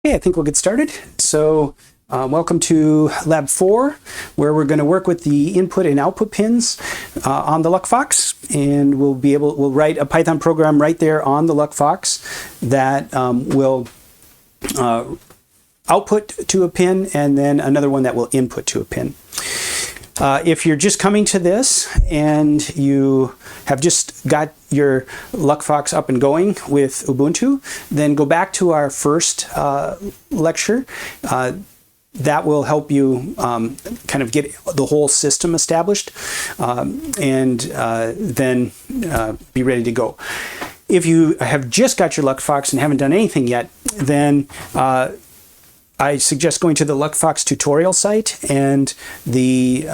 Okay, I think we'll get started. So welcome to Lab 4, where we're going to work with the input and output pins on the LuckFox, and we'll write a Python program right there on the LuckFox that will output to a pin, and then another one that will input to a pin. If you're just coming to this and you have just got your LuckFox up and going with Ubuntu, then go back to our first lecture. That will help you kind of get the whole system established and then be ready to go. If you have just got your LuckFox and haven't done anything yet, then I suggest going to the LuckFox tutorial site and the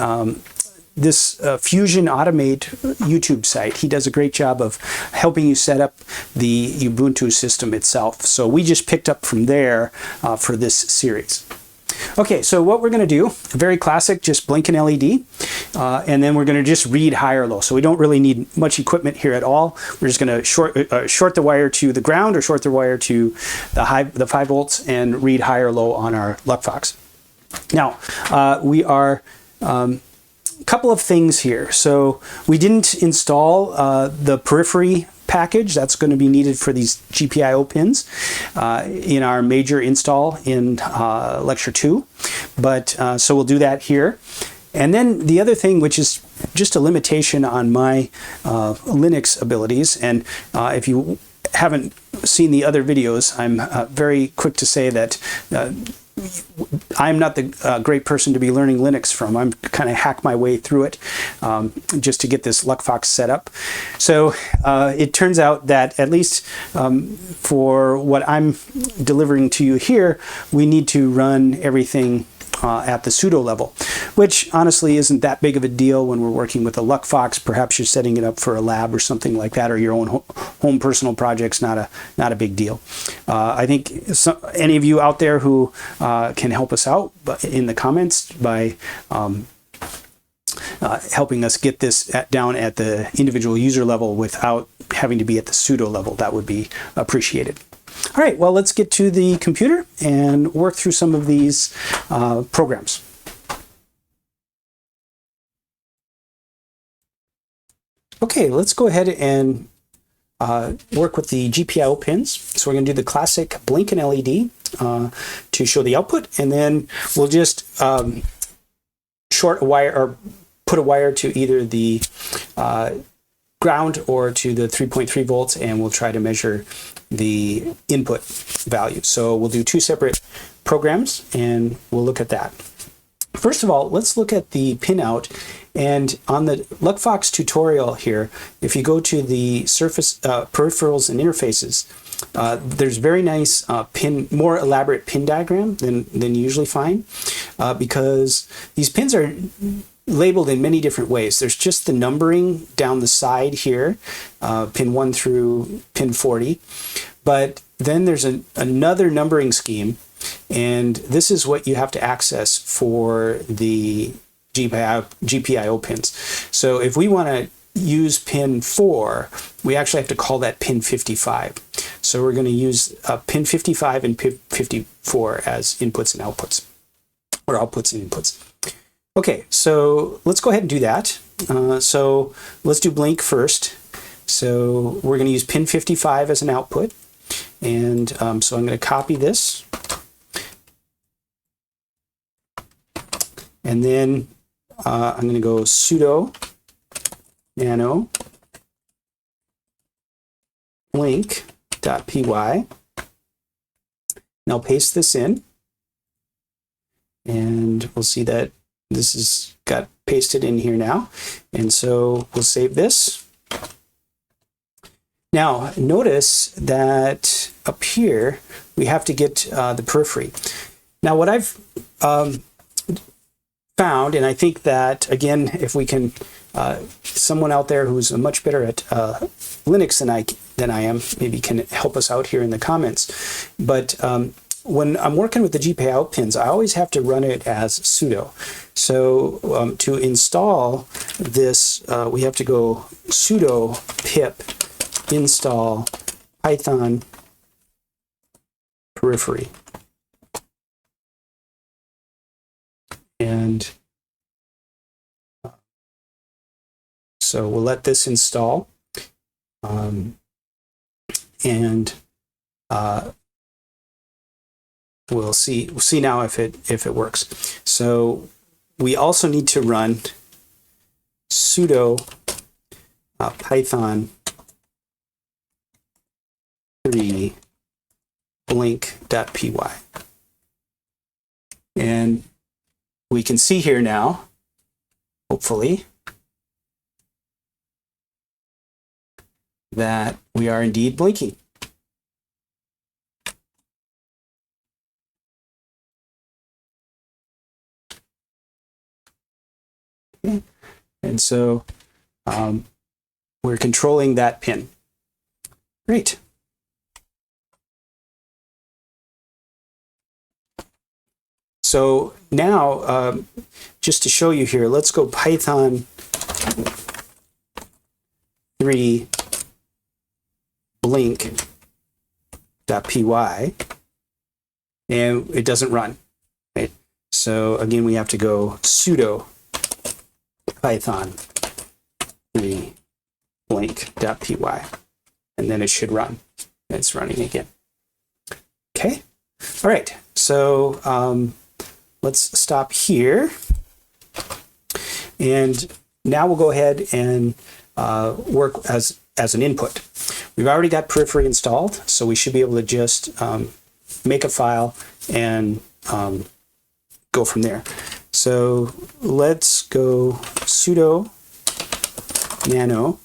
this Fusion Automate YouTube site. He does a great job of helping you set up the Ubuntu system itself. So we just picked up from there for this series. Okay, so what we're going to do, very classic, just blink an LED, and then we're going to just read high or low. So we don't really need much equipment here at all. We're just going to short the wire to the ground or short the wire to the 5 volts and read high or low on our LuckFox. Now, we are a couple of things here. So we didn't install the periphery package that's going to be needed for these GPIO pins in our major install in lecture 2, but so we'll do that here. And then the other thing, which is just a limitation on my Linux abilities, and if you haven't seen the other videos, I'm very quick to say that I'm not the great person to be learning Linux from. I'm kind of hack my way through it just to get this LuckFox set up. So it turns out that at least for what I'm delivering to you here, we need to run everything at the pseudo level, which honestly isn't that big of a deal when we're working with a LuckFox. Perhaps you're setting it up for a lab or something like that, or your own home personal projects. Not a big deal. I think any of you out there who can help us out in the comments by helping us get this down at the individual user level without having to be at the pseudo level, that would be appreciated. All right, well, let's get to the computer and work through some of these programs. Okay, let's go ahead and work with the GPIO pins. So we're going to do the classic blink an LED to show the output, and then we'll just short a wire or put a wire to either the ground or to the 3.3 volts, and we'll try to measure the input value. So we'll do 2 separate programs and we'll look at that. First of all, let's look at the pinout. And on the LuckFox tutorial here, if you go to the surface peripherals and interfaces, there's very nice more elaborate pin diagram than you usually find because these pins are labeled in many different ways. There's just the numbering down the side here, pin 1 through pin 40, but then there's another numbering scheme, and this is what you have to access for the GPIO pins. So if we want to use pin 4, we actually have to call that pin 55. So we're going to use pin 55 and pin 54 as inputs and outputs, or outputs and inputs. Okay, so let's go ahead and do that. So let's do blink first. So we're going to use pin 55 as an output. And so I'm going to copy this. And then I'm going to go sudo nano blink.py. And I'll paste this in. And we'll see that this is got pasted in here now. And so we'll save this. Now, notice that up here, we have to get the periphery. Now, what I've found, and I think that, again, if we can, someone out there who's much better at Linux than I am, maybe can help us out here in the comments. But when I'm working with the GPIO pins, I always have to run it as sudo. So to install this, we have to go sudo pip install Python periphery. So we'll let this install, and we'll see now if it works. So we also need to run sudo python 3 blink.py. And we can see here now, hopefully, that we are indeed blinking. Okay. And so we're controlling that pin. Great. So now, just to show you here, let's go Python 3 blink.py, and it doesn't run. Right? So again, we have to go sudo python 3 blink.py, and then it should run. It's running again. Okay. All right. So let's stop here. And now we'll go ahead and work as an input. We've already got periphery installed, so we should be able to just make a file and go from there. So let's go sudo nano.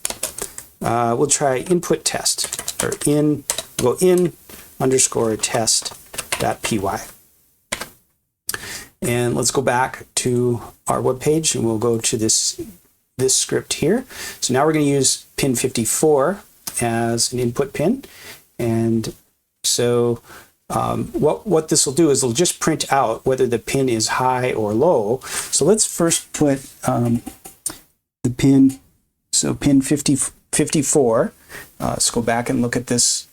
We'll try input test, or we'll go in underscore test.py. And let's go back to our web page, and we'll go to this script here. So now we're going to use pin 54 as an input pin. And so what this will do is it'll just print out whether the pin is high or low. So let's first put the pin, so pin 54. Let's go back and look at this.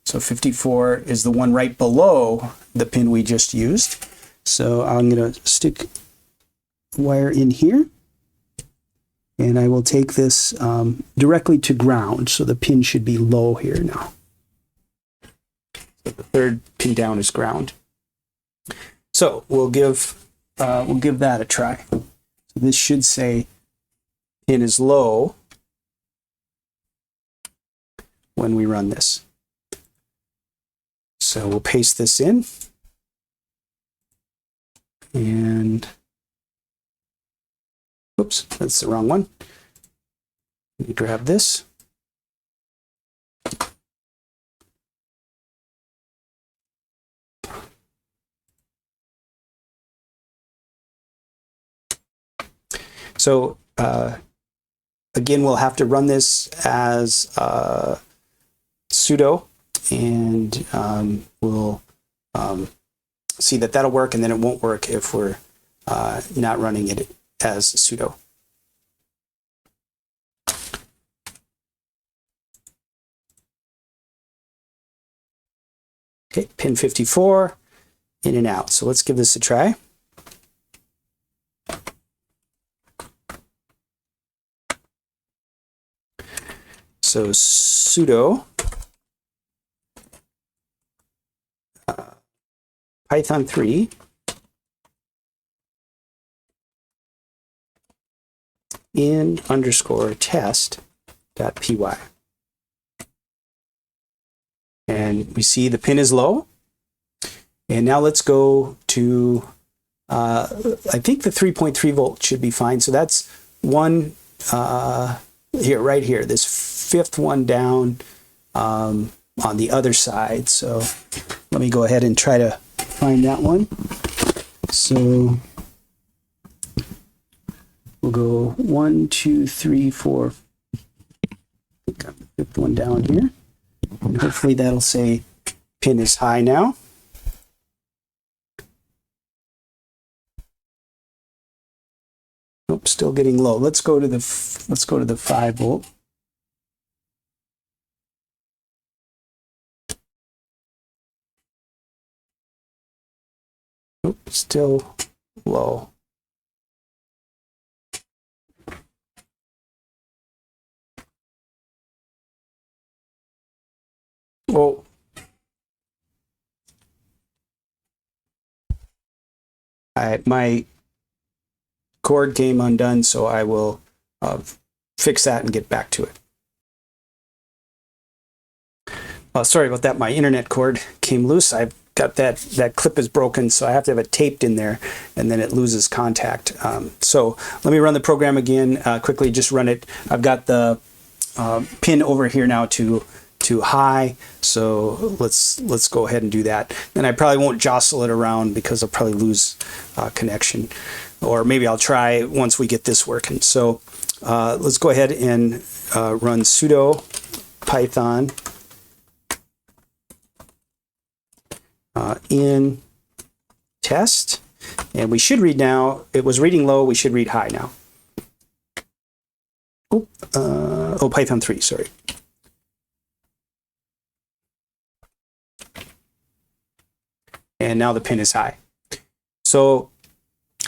So 54 is the one right below the pin we just used. So I'm going to stick wire in here, and I will take this directly to ground. So the pin should be low here now. So the third pin down is ground. So we'll give that a try. So this should say pin is low when we run this. So we'll paste this in. And oops, that's the wrong one. Let me grab this. So again, we'll have to run this as sudo, and we'll see that that'll work, and then it won't work if we're not running it as sudo. Okay, pin 54, in and out. So let's give this a try. So sudo Python 3 in underscore test.py. And we see the pin is low. And now let's go to, I think the 3.3 volt should be fine. So that's one here, right here, this fifth one down on the other side. So let me go ahead and try to find that one. So we'll go 1, 2, 3, 4. Got the fifth one down here. And hopefully that'll say pin is high now. Nope, still getting low. Let's go to the 5 volt. Nope, still low. Oh. My cord came undone, so I will fix that and get back to it. Sorry about that. My internet cord came loose. I've got that clip is broken, so I have to have it taped in there, and then it loses contact. So let me run the program again quickly. Just run it. I've got the pin over here now to high, so let's go ahead and do that. Then I probably won't jostle it around because I'll probably lose connection, or maybe I'll try once we get this working. So let's go ahead and run sudo python in test, and we should read now. It was reading low, we should read high now. Oh, Python 3, sorry. And now the pin is high. So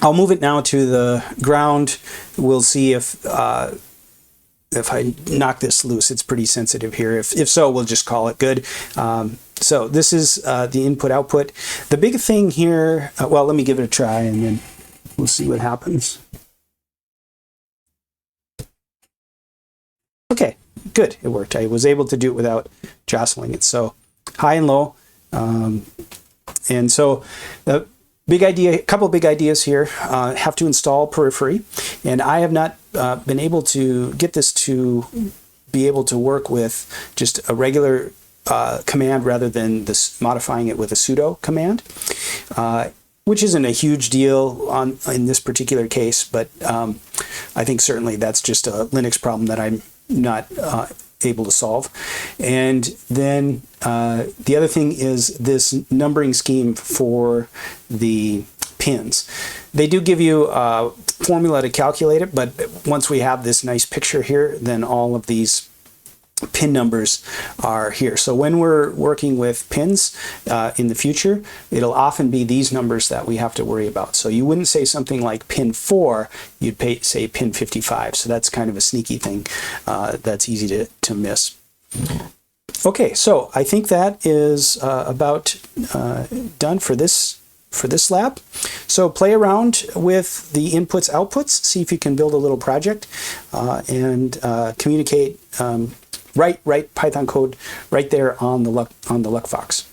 I'll move it now to the ground. We'll see if I knock this loose. It's pretty sensitive here. If so, we'll just call it good. So this is the input output. The big thing here, well, let me give it a try and then we'll see what happens. Okay, good, it worked. I was able to do it without jostling it. So high and low. And so the big idea, a couple of big ideas here, have to install periphery. And I have not been able to get this to be able to work with just a regular command rather than this modifying it with a sudo command, which isn't a huge deal in this particular case, but I think certainly that's just a Linux problem that I'm not able to solve. And then the other thing is this numbering scheme for the pins. They do give you a formula to calculate it, but once we have this nice picture here, then all of these pin numbers are here. So when we're working with pins in the future, it'll often be these numbers that we have to worry about. So you wouldn't say something like pin 4, you'd say pin 55. So that's kind of a sneaky thing that's easy to miss. Okay, so I think that is about done for this lab. So play around with the inputs, outputs, see if you can build a little project and communicate. Write Python code right there on the LuckFox.